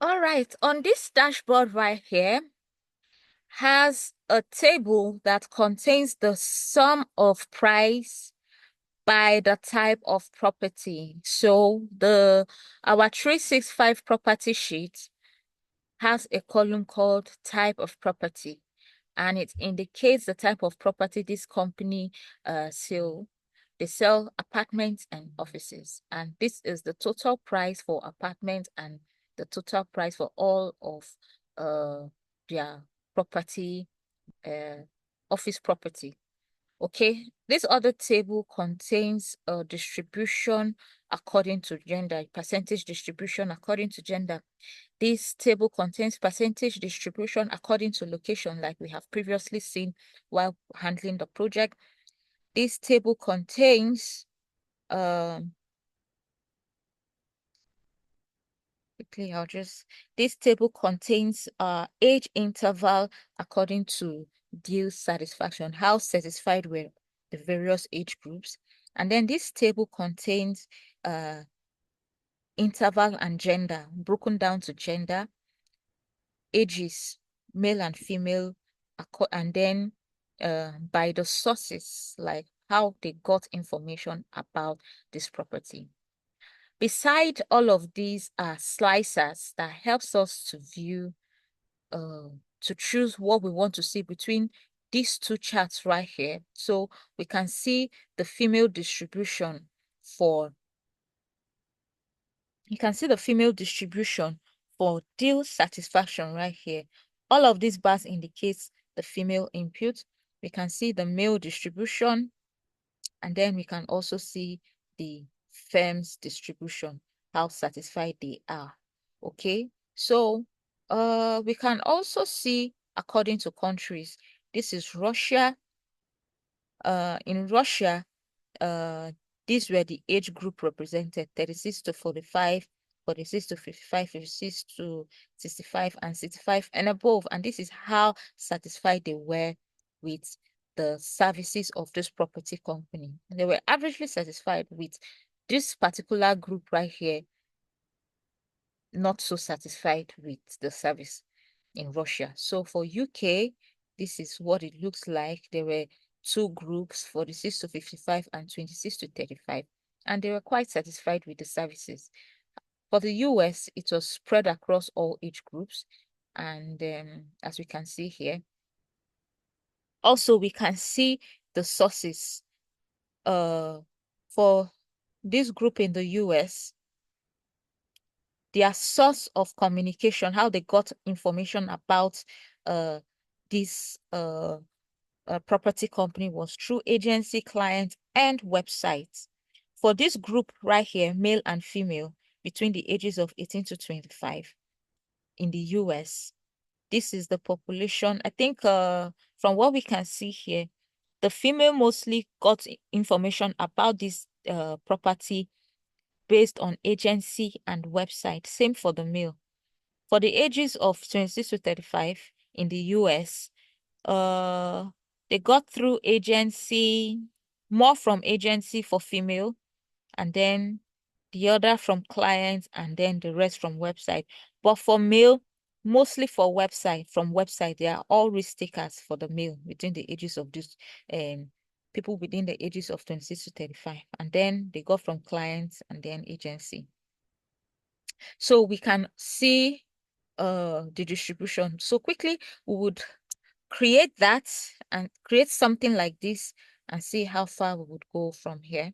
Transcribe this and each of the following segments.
All right, on this dashboard right here has a table that contains the sum of price by the type of property. So our 365 property sheet has a column called type of property, and it indicates the type of property this company sell. They sell apartments and offices, and this is the total price for apartments and the total price for all of their property, office property. Okay, this other table contains a distribution according to gender, percentage distribution according to gender. This table contains percentage distribution according to location, like we have previously seen while handling the project. This table contains this table contains age interval according to deal satisfaction, how satisfied were the various age groups. And then this table contains interval and gender, broken down to gender, ages, male and female, and then by the sources, like how they got information about this property. Beside all of these are slicers that helps us to view, to choose what we want to see between these two charts right here. So we can see the female distribution for, you can see the female distribution for deal satisfaction right here. All of these bars indicates the female input. We can see the male distribution, and then we can also see the firm's distribution, how satisfied they are. Okay, so we can also see according to countries. This is Russia. In Russia, these were the age group represented: 36 to 45, 46 to 55, 56 to 65, and 65 and above. And this is how satisfied they were with the services of this property company. And they were averagely satisfied with this particular group right here, not so satisfied with the service in Russia. So for UK, this is what it looks like. There were two groups, 46 to 55 and 26 to 35, and they were quite satisfied with the services. For the US, it was spread across all age groups, and as we can see here, also we can see the sources for this group in the US, their source of communication, how they got information about this property company was through agency, client, and websites. For this group right here, male and female, between the ages of 18 to 25 in the US, this is the population. I think from what we can see here, the female mostly got information about this property based on agency and website. Same for the male. For the ages of 26 to 35 in the US, they got through agency, more from agency for female, and then the other from clients, and then the rest from website. But for male, mostly for website, from website, they are all risk takers for the male between the ages of this people within the ages of 26 to 35. And then they got from clients and then agency. So we can see the distribution. So quickly, we would create that and create something like this and see how far we would go from here.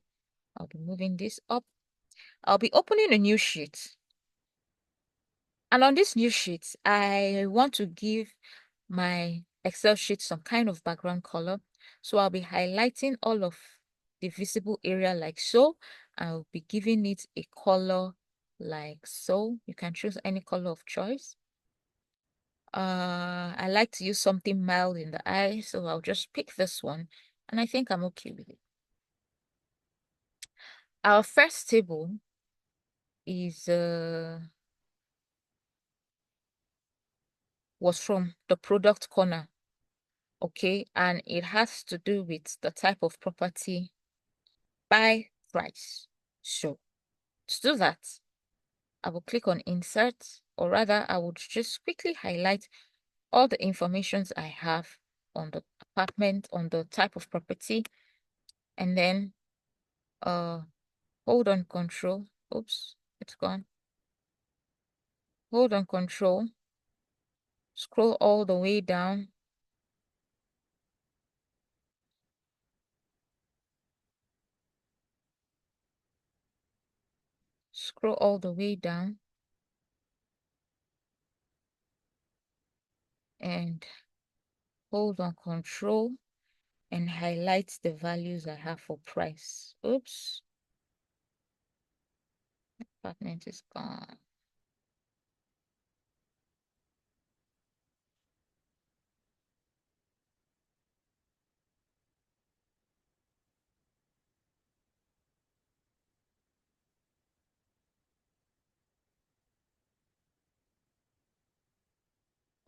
I'll be moving this up. I'll be opening a new sheet. And on this new sheet, I want to give my Excel sheet some kind of background color. So I'll be highlighting all of the visible area like so. I'll be giving it a color like so. You can choose any color of choice. I like to use something mild in the eye, so I'll just pick this one, and I think I'm okay with it. Our first table is was from the product corner, okay, and it has to do with the type of property by price. So to do that, I will click on insert or rather I would just quickly highlight all the informations I have on the apartment, on the type of property, and then hold on control. Oops, it's gone. Hold on control. Scroll all the way down. Scroll all the way down. And hold on control and highlight the values I have for price. Oops. Apartment is gone.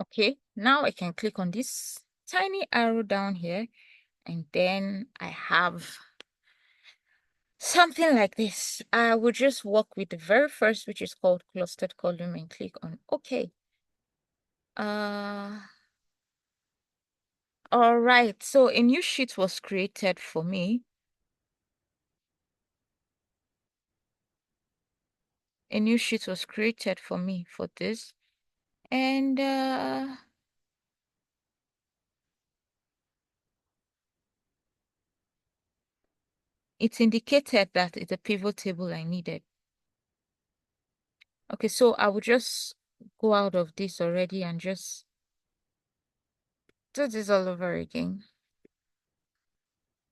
Okay, now I can click on this tiny arrow down here, and then I have something like this. I will just work with the very first, which is called clustered column, and click on OK. All right, so a new sheet was created for me. A new sheet was created for me for this. And it indicated that it's a pivot table I needed. Okay, so I will just go out of this already and just do this all over again.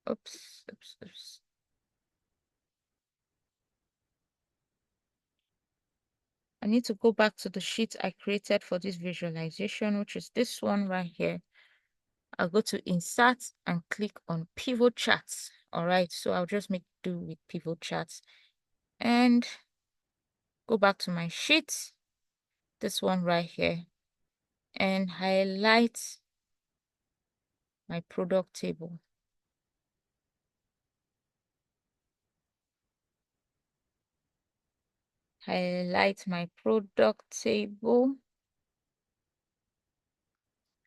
Oops, oops, oops. I need to go back to the sheet I created for this visualization, which is this one right here. I'll go to insert and click on pivot charts. All right, so I'll just make do with pivot charts and go back to my sheet, this one right here, and highlight my product table. Highlight my product table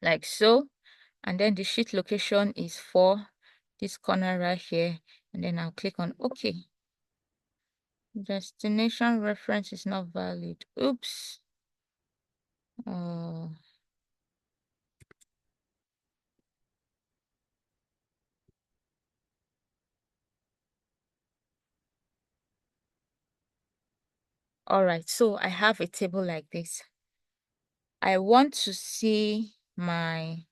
like so, and then the sheet location is for this corner right here, and then I'll click on OK. Destination reference is not valid. Oops. All right, so I have a table like this. I want to see my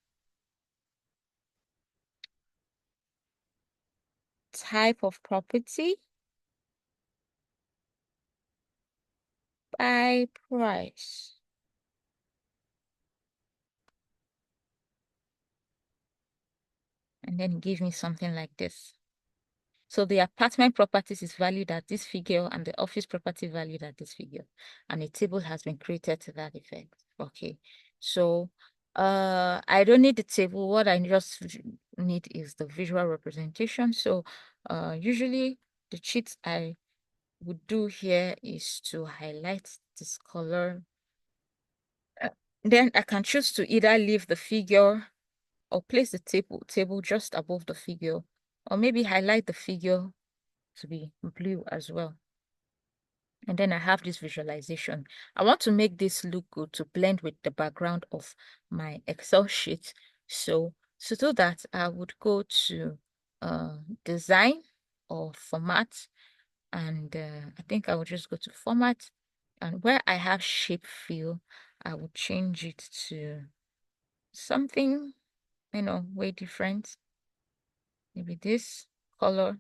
type of property by price. And then give me something like this. So the apartment properties is valued at this figure and the office property valued at this figure. And a table has been created to that effect. Okay. So I don't need the table. What I just need is the visual representation. So usually the cheat I would do here is to highlight this color. Then I can choose to either leave the figure or place the table just above the figure, or maybe highlight the figure to be blue as well. And then I have this visualization. I want to make this look good to blend with the background of my Excel sheet. So to do that, I would go to design or format. And I think I will just go to format. And where I have shape fill, I will change it to something, way different. Maybe this color.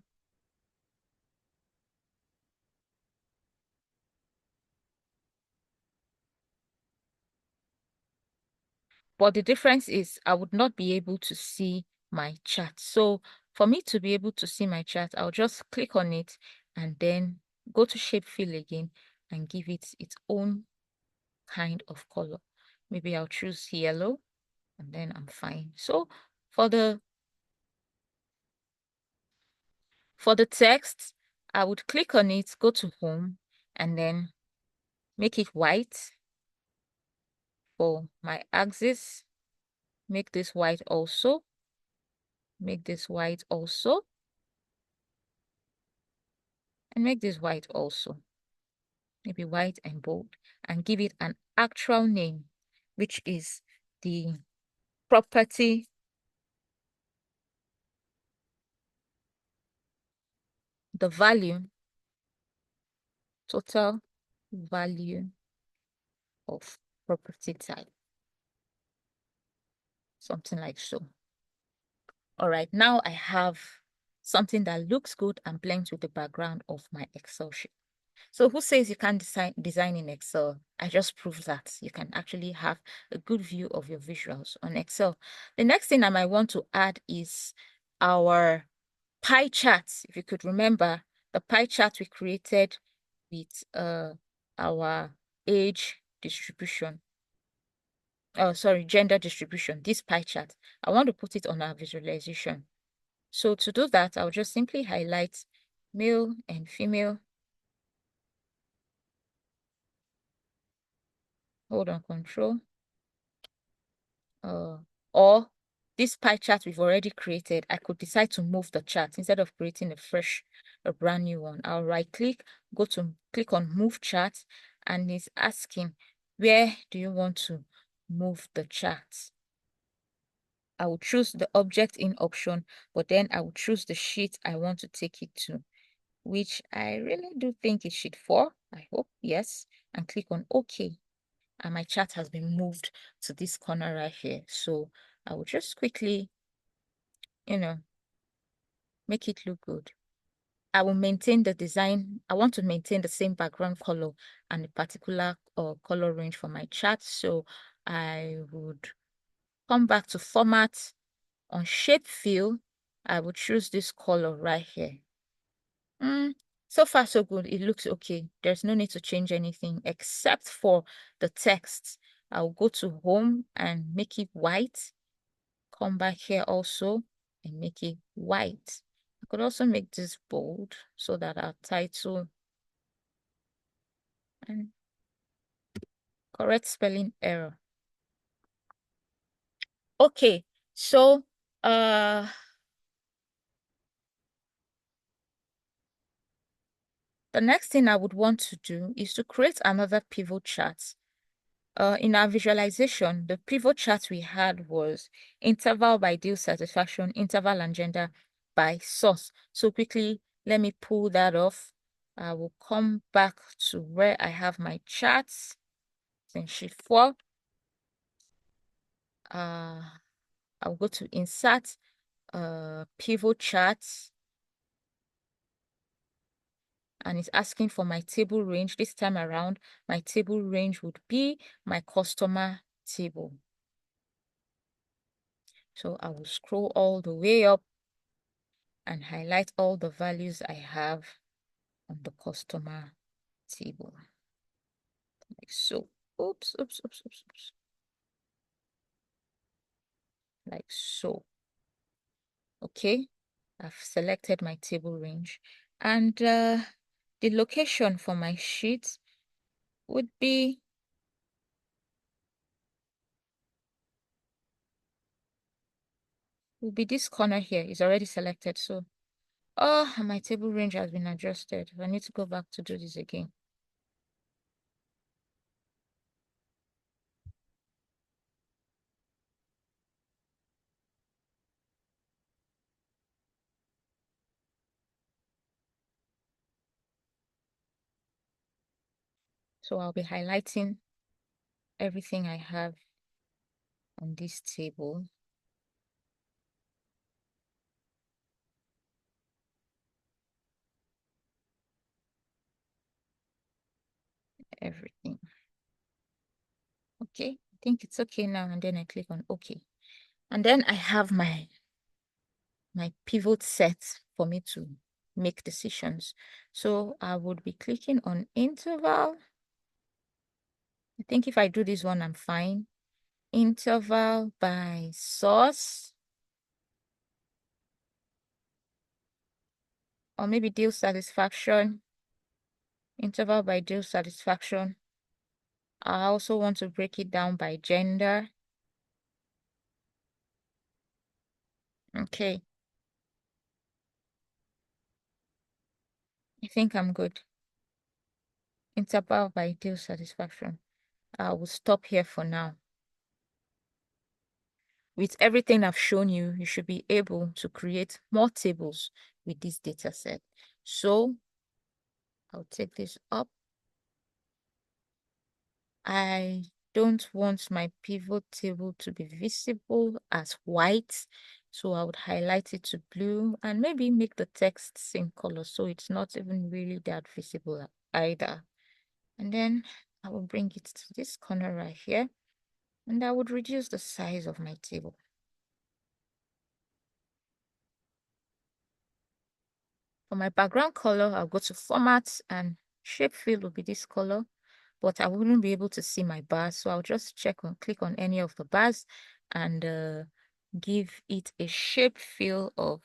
But the difference is I would not be able to see my chart. So for me to be able to see my chart, I'll just click on it and then go to shape fill again and give it its own kind of color. Maybe I'll choose yellow and then I'm fine. So for the text, I would click on it, go to home, and then make it white. for my axis. Make this white also. Make this white also. And make this white also. Maybe white and bold. And give it an actual name, which is the property the value, total value of property type. Something like so. All right, now I have something that looks good and blends with the background of my Excel sheet. So who says you can't design in Excel? I just proved that you can actually have a good view of your visuals on Excel. The next thing I might want to add is our pie chart. If you could remember the pie chart we created with our age distribution. Oh, sorry, gender distribution, this pie chart. I want to put it on our visualization. So to do that, I'll just simply highlight male and female. Hold on, control. Or this pie chart we've already created, I could decide to move the chart instead of creating a brand new one. I'll right click, go to click on move chart, and it's asking, where do you want to move the chart? I will choose the object in option, but then I will choose the sheet I want to take it to, which I really do think is sheet 4. I hope, yes, and click on OK. And my chart has been moved to this corner right here. So I will just quickly, make it look good. I will maintain the design. I want to maintain the same background color and a particular color range for my chart. So I would come back to format. On shape fill, I would choose this color right here. So far so good. It looks okay. There's no need to change anything except for the text. I'll go to home and make it white. Come back here also and make it white. I could also make this bold so that our title and correct spelling error. Okay, so the next thing I would want to do is to create another pivot chart. In our visualization, the pivot chart we had was interval by deal satisfaction, interval and gender by source. So quickly, let me pull that off. I will come back to where I have my charts in sheet 4. I'll go to insert pivot charts, and it's asking for my table range. This time around, my table range would be my customer table. So I will scroll all the way up and highlight all the values I have on the customer table. Like so. Oops. Like so. Okay, I've selected my table range, and the location for my sheet would be this corner here. Is already selected. So my table range has been adjusted. I need to go back to do this again. So I'll be highlighting everything I have on this table. Everything. Okay, I think it's okay now, and then I click on OK. And then I have my pivot set for me to make decisions. So I would be clicking on interval. I think if I do this one, I'm fine. Interval by source. Or maybe deal satisfaction. Interval by deal satisfaction. I also want to break it down by gender. Okay. I think I'm good. Interval by deal satisfaction. I will stop here for now. With everything I've shown you, you should be able to create more tables with this data set. So I'll take this up. I don't want my pivot table to be visible as white, so I would highlight it to blue and maybe make the text same color so it's not even really that visible either. And then I will bring it to this corner right here, and I would reduce the size of my table. For my background color, I'll go to Format, and Shape Fill will be this color, but I wouldn't be able to see my bars, so I'll just click on any of the bars and give it a shape fill of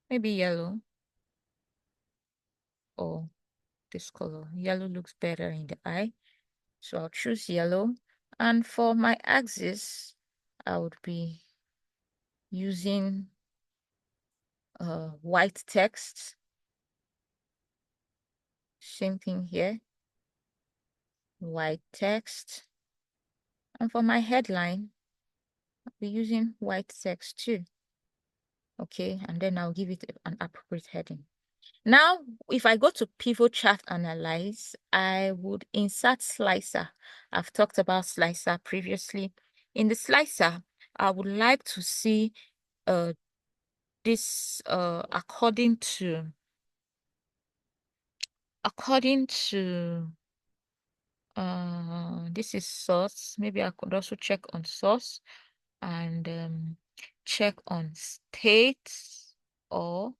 maybe yellow or this color. Yellow looks better in the eye, so I'll choose yellow. And for my axis, I would be using white text. Same thing here, white text. And for my headline, I'll be using white text too. Okay, and then I'll give it an appropriate heading. Now, if I go to Pivot Chart Analyze, I would insert Slicer. I've talked about Slicer previously. In the Slicer, I would like to see this according to this is source. Maybe I could also check on source and check on state, or I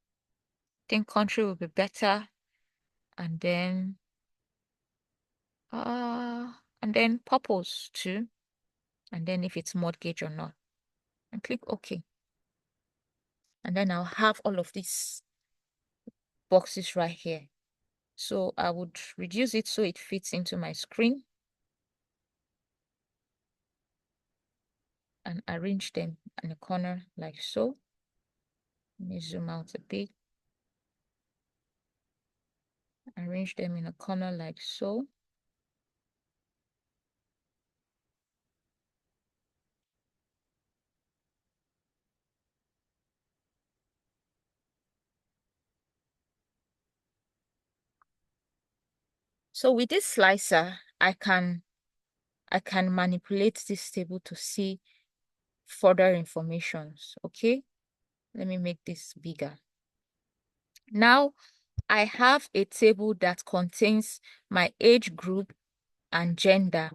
think country will be better, and then purpose too, and then if it's mortgage or not, and click OK. And then I'll have all of these boxes right here. So I would reduce it so it fits into my screen and arrange them in a corner like so. Let me zoom out a bit. Arrange them in a corner like so. So with this slicer, I can manipulate this table to see further informations. Okay, let me make this bigger. Now I have a table that contains my age group and gender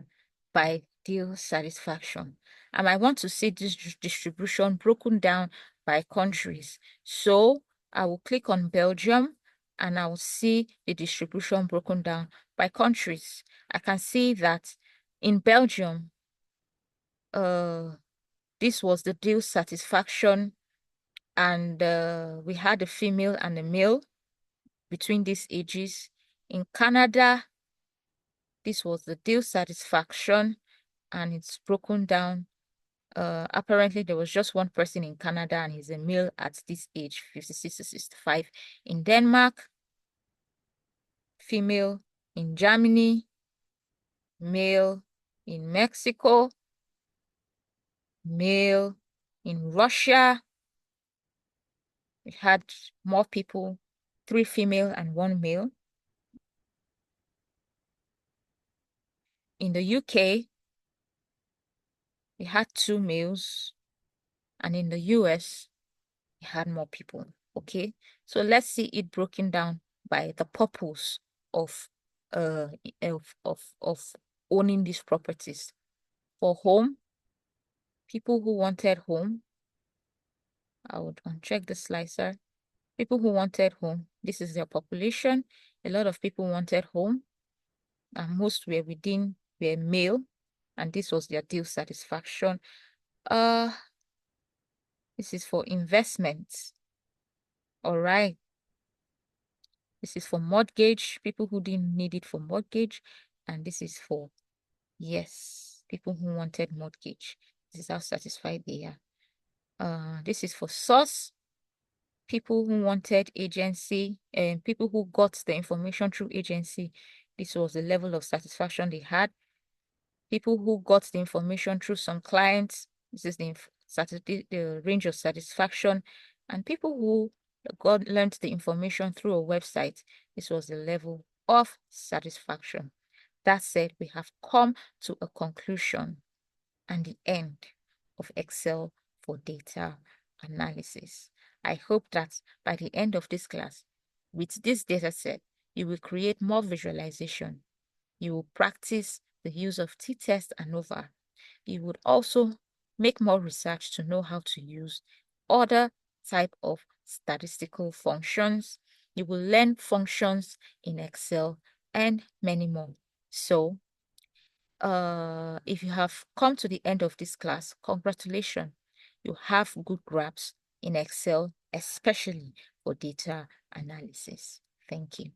by deal satisfaction. And I want to see this distribution broken down by countries. So I will click on Belgium and I will see the distribution broken down by countries. I can see that in Belgium, this was the deal satisfaction, and we had a female and a male between these ages. In Canada, this was the deal satisfaction, and it's broken down. Apparently, there was just one person in Canada, and he's a male at this age, 56 to 65. In Denmark, female. In Germany, male. In Mexico, male. In Russia, we had more people, 3 female and 1 male. In the UK, we had 2 males, and in the US, we had more people. Okay, so let's see it broken down by the purpose of of owning these properties. For home, people who wanted home, I would uncheck the slicer. People who wanted home, this is their population. A lot of people wanted home, and most were male, and this was their deal satisfaction. This is for investments. All right. This is for mortgage, people who didn't need it for mortgage. and this is for, yes, people who wanted mortgage. This is how satisfied they are. This is for source, people who wanted agency, and people who got the information through agency. This was the level of satisfaction they had. People who got the information through some clients, this is the range of satisfaction. And people who learned the information through a website, this was the level of satisfaction. That said, we have come to a conclusion and the end of Excel for data analysis. I hope that by the end of this class, with this data set, you will create more visualization. You will practice the use of t-test ANOVA. You would also make more research to know how to use other type of statistical functions. You will learn functions in Excel and many more. So if you have come to the end of this class, congratulations. You have good grasp in Excel, especially for data analysis. Thank you.